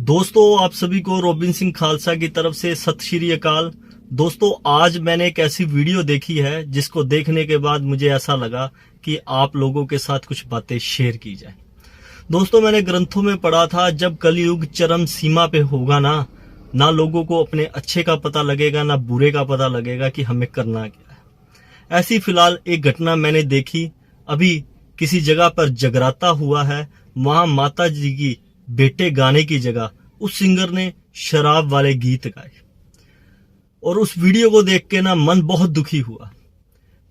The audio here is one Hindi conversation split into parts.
दोस्तों, आप सभी को रोबिन सिंह खालसा की तरफ से सत श्री अकाल। दोस्तों, आज मैंने एक ऐसी वीडियो देखी है जिसको देखने के बाद मुझे ऐसा लगा कि आप लोगों के साथ कुछ बातें शेयर की जाए। दोस्तों, मैंने ग्रंथों में पढ़ा था जब कलयुग चरम सीमा पे होगा ना लोगों को अपने अच्छे का पता लगेगा ना बुरे का पता लगेगा कि हमें करना क्या है। ऐसी फिलहाल एक घटना मैंने देखी। अभी किसी जगह पर जगराता हुआ है, वहां माता जी की बेटे गाने की जगह उस सिंगर ने शराब वाले गीत गाए और उस वीडियो को देख के मन बहुत दुखी हुआ।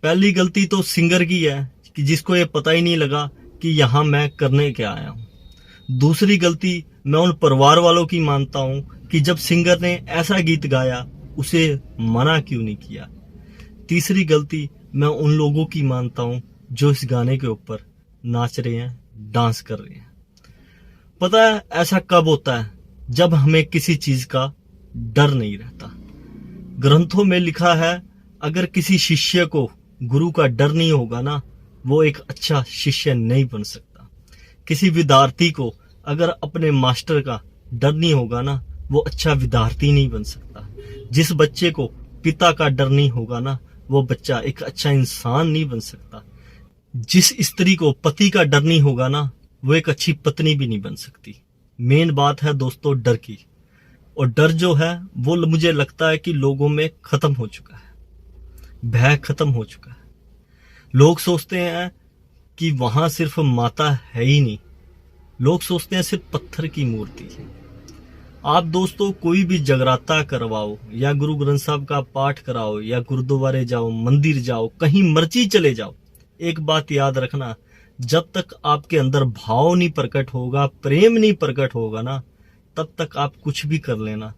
पहली गलती तो सिंगर की है कि जिसको ये पता ही नहीं लगा कि यहां मैं करने क्या आया हूं। दूसरी गलती मैं उन परिवार वालों की मानता हूं कि जब सिंगर ने ऐसा गीत गाया उसे मना क्यों नहीं किया। तीसरी गलती मैं उन लोगों की मानता हूं जो इस गाने के ऊपर नाच रहे हैं, डांस कर रहे हैं। पता है ऐसा कब होता है? जब हमें किसी चीज का डर नहीं रहता। ग्रंथों में लिखा है अगर किसी शिष्य को गुरु का डर नहीं होगा वो एक अच्छा शिष्य नहीं बन सकता। किसी विद्यार्थी को अगर अपने मास्टर का डर नहीं होगा वो अच्छा विद्यार्थी नहीं बन सकता। जिस बच्चे को पिता का डर नहीं होगा वो बच्चा एक अच्छा इंसान नहीं बन सकता। जिस स्त्री को पति का डर नहीं होगा वो एक अच्छी पत्नी भी नहीं बन सकती। मेन बात है दोस्तों डर की, और डर जो है वो मुझे लगता है कि लोगों में खत्म हो चुका है। भय खत्म हो चुका है। लोग सोचते हैं कि वहां सिर्फ माता है ही नहीं, लोग सोचते हैं सिर्फ पत्थर की मूर्ति है। आप दोस्तों कोई भी जगराता करवाओ या गुरु ग्रंथ साहब का पाठ कराओ या गुरुद्वारे जाओ, मंदिर जाओ, कहीं मर्जी चले जाओ, एक बात याद रखना, जब तक आपके अंदर भाव नहीं प्रकट होगा, प्रेम नहीं प्रकट होगा तब तक आप कुछ भी कर लेना,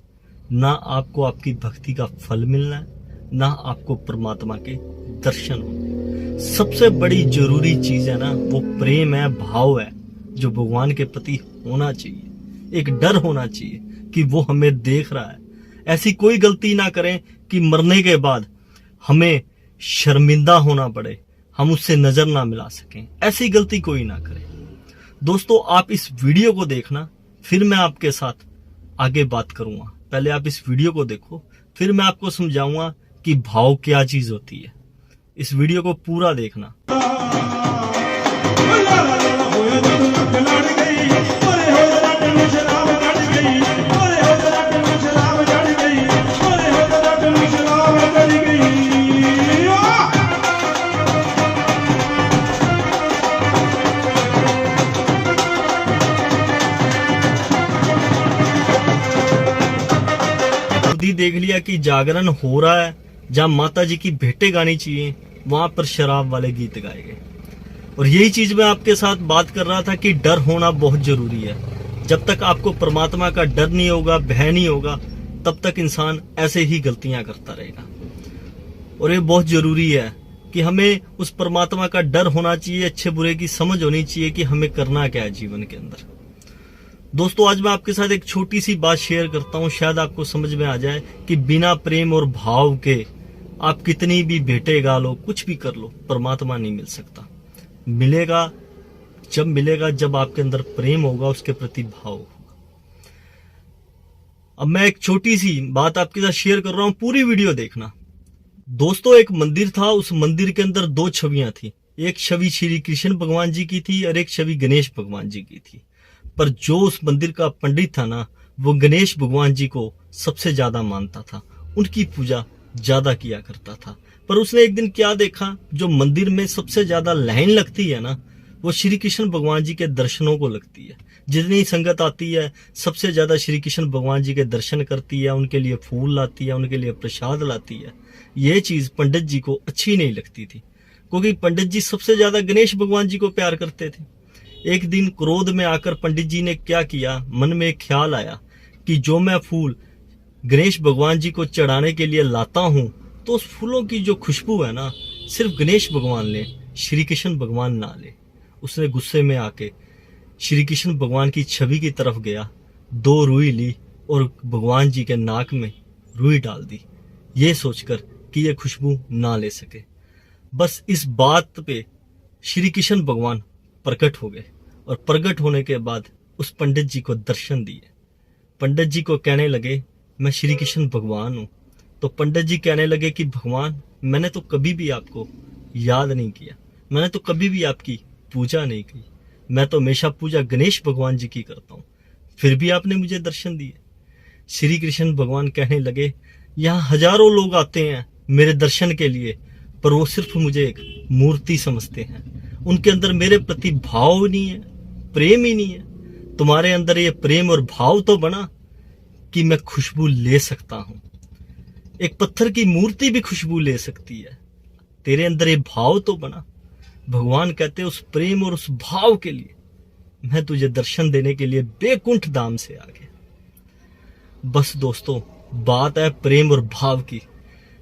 ना आपको आपकी भक्ति का फल मिलना है, ना आपको परमात्मा के दर्शन होंगे। सबसे बड़ी जरूरी चीज है वो प्रेम है, भाव है, जो भगवान के प्रति होना चाहिए। एक डर होना चाहिए कि वो हमें देख रहा है। ऐसी कोई गलती ना करें कि मरने के बाद हमें शर्मिंदा होना पड़े, हम उससे नजर ना मिला सकें। ऐसी गलती कोई ना करे। दोस्तों, आप इस वीडियो को देखना, फिर मैं आपके साथ आगे बात करूंगा। पहले आप इस वीडियो को देखो, फिर मैं आपको समझाऊंगा कि भाव क्या चीज होती है। इस वीडियो को पूरा देखना। देख लिया कि जागरण हो रहा है, जहां माता जी की भेंटें गानी चाहिए वहां पर शराब वाले गीत गाए गए। और यही चीज मैं आपके साथ बात कर रहा था कि डर होना बहुत जरूरी है। जब तक आपको परमात्मा का डर नहीं होगा, भय नहीं होगा, तब तक इंसान ऐसे ही गलतियां करता रहेगा। और ये बहुत जरूरी है कि हमें उस परमात्मा का डर होना चाहिए, अच्छे बुरे की समझ होनी चाहिए कि हमें करना क्या है जीवन के अंदर। दोस्तों, आज मैं आपके साथ एक छोटी सी बात शेयर करता हूं, शायद आपको समझ में आ जाए कि बिना प्रेम और भाव के आप कितनी भी भेंटें गा लो, कुछ भी कर लो, परमात्मा नहीं मिल सकता। मिलेगा जब आपके अंदर प्रेम होगा, उसके प्रति भाव होगा। अब मैं एक छोटी सी बात आपके साथ शेयर कर रहा हूं, पूरी वीडियो देखना। दोस्तों, एक मंदिर था, उस मंदिर के अंदर दो छवियां थी। एक छवि श्री कृष्ण भगवान जी की थी और एक छवि गणेश भगवान जी की थी। पर जो उस मंदिर का पंडित था वो गणेश भगवान जी को सबसे ज्यादा मानता था, उनकी पूजा ज्यादा किया करता था। पर उसने एक दिन क्या देखा, जो मंदिर में सबसे ज्यादा लाइन लगती है वो श्री कृष्ण भगवान जी के दर्शनों को लगती है। जितनी संगत आती है सबसे ज्यादा श्री कृष्ण भगवान जी के दर्शन करती है, उनके लिए फूल लाती है, उनके लिए प्रसाद लाती है। ये चीज पंडित जी को अच्छी नहीं लगती थी, क्योंकि पंडित जी सबसे ज्यादा गणेश भगवान जी को प्यार करते थे। एक दिन क्रोध में आकर पंडित जी ने क्या किया, मन में एक ख्याल आया कि जो मैं फूल गणेश भगवान जी को चढ़ाने के लिए लाता हूं तो उस फूलों की जो खुशबू है सिर्फ गणेश भगवान ले, श्री कृष्ण भगवान ना ले। उसने गुस्से में आके श्री कृष्ण भगवान की छवि की तरफ गया, दो रुई ली और भगवान जी के नाक में रुई डाल दी, ये सोचकर कि ये खुशबू ना ले सके। बस इस बात पे श्री कृष्ण भगवान प्रकट हो गए और प्रकट होने के बाद उस पंडित जी को दर्शन दिए। पंडित जी को कहने लगे मैं श्री कृष्ण भगवान हूं। तो पंडित जी कहने लगे कि भगवान, मैंने तो कभी भी आपको याद नहीं किया, मैंने तो कभी भी आपकी पूजा नहीं की, मैं तो हमेशा पूजा गणेश भगवान जी की करता हूं, फिर भी आपने मुझे दर्शन दिए। श्री कृष्ण भगवान कहने लगे यहाँ हजारों लोग आते हैं मेरे दर्शन के लिए, पर वो सिर्फ मुझे एक मूर्ति समझते हैं, उनके अंदर मेरे प्रति भाव नहीं है, प्रेम ही नहीं है। तुम्हारे अंदर ये प्रेम और भाव तो बना कि मैं खुशबू ले सकता हूं, एक पत्थर की मूर्ति भी खुशबू ले सकती है, तेरे अंदर ये भाव तो बना। भगवान कहते उस प्रेम और उस भाव के लिए मैं तुझे दर्शन देने के लिए बेकुंठ धाम से आ गया। बस दोस्तों, बात है प्रेम और भाव की।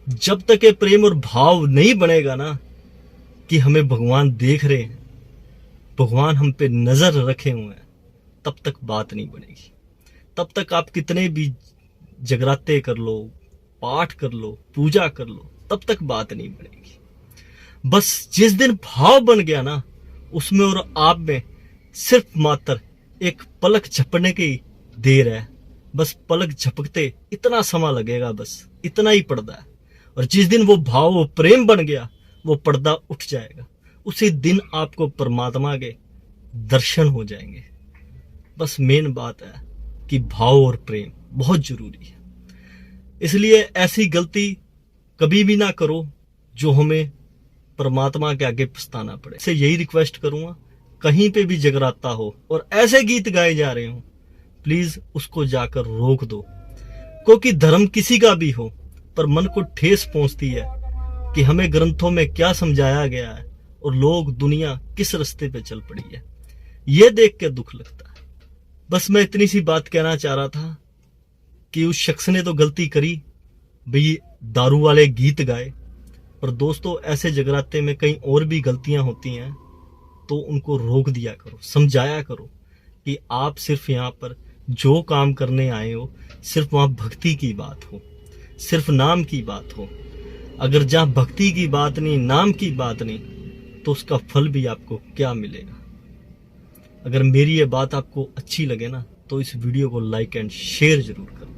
जब तक ये प्रेम और भाव नहीं बनेगा ना कि हमें भगवान देख रहे हैं, भगवान हम पे नजर रखे हुए हैं, तब तक बात नहीं बनेगी। तब तक आप कितने भी जगराते कर लो, पाठ कर लो, पूजा कर लो, तब तक बात नहीं बनेगी। बस जिस दिन भाव बन गया ना, उसमें और आप में सिर्फ मात्र एक पलक झपकने की देर है। बस पलक झपकते इतना समय लगेगा, बस इतना ही पर्दा है। और जिस दिन वो भाव, वो प्रेम बन गया, वो पर्दा उठ जाएगा। उसी दिन आपको परमात्मा के दर्शन हो जाएंगे। बस मेन बात है कि भाव और प्रेम बहुत जरूरी है। इसलिए ऐसी गलती कभी भी ना करो जो हमें परमात्मा के आगे पछताना पड़े। से यही रिक्वेस्ट करूंगा, कहीं पे भी जगराता हो और ऐसे गीत गाए जा रहे हो, प्लीज उसको जाकर रोक दो। क्योंकि धर्म किसी का भी हो, पर मन को ठेस पहुंचती है कि हमें ग्रंथों में क्या समझाया गया है और लोग, दुनिया किस रास्ते पे चल पड़ी है, ये देख के दुख लगता है। बस मैं इतनी सी बात कहना चाह रहा था कि उस शख्स ने तो गलती करी, भाई दारू वाले गीत गाए, पर दोस्तों ऐसे जगराते में कई और भी गलतियां होती हैं, तो उनको रोक दिया करो, समझाया करो कि आप सिर्फ यहाँ पर जो काम करने आए हो, सिर्फ वहां भक्ति की बात हो, सिर्फ नाम की बात हो। अगर जहां भक्ति की बात नहीं, नाम की बात नहीं, तो उसका फल भी आपको क्या मिलेगा। अगर मेरी ये बात आपको अच्छी लगे ना, तो इस वीडियो को लाइक एंड शेयर जरूर करें।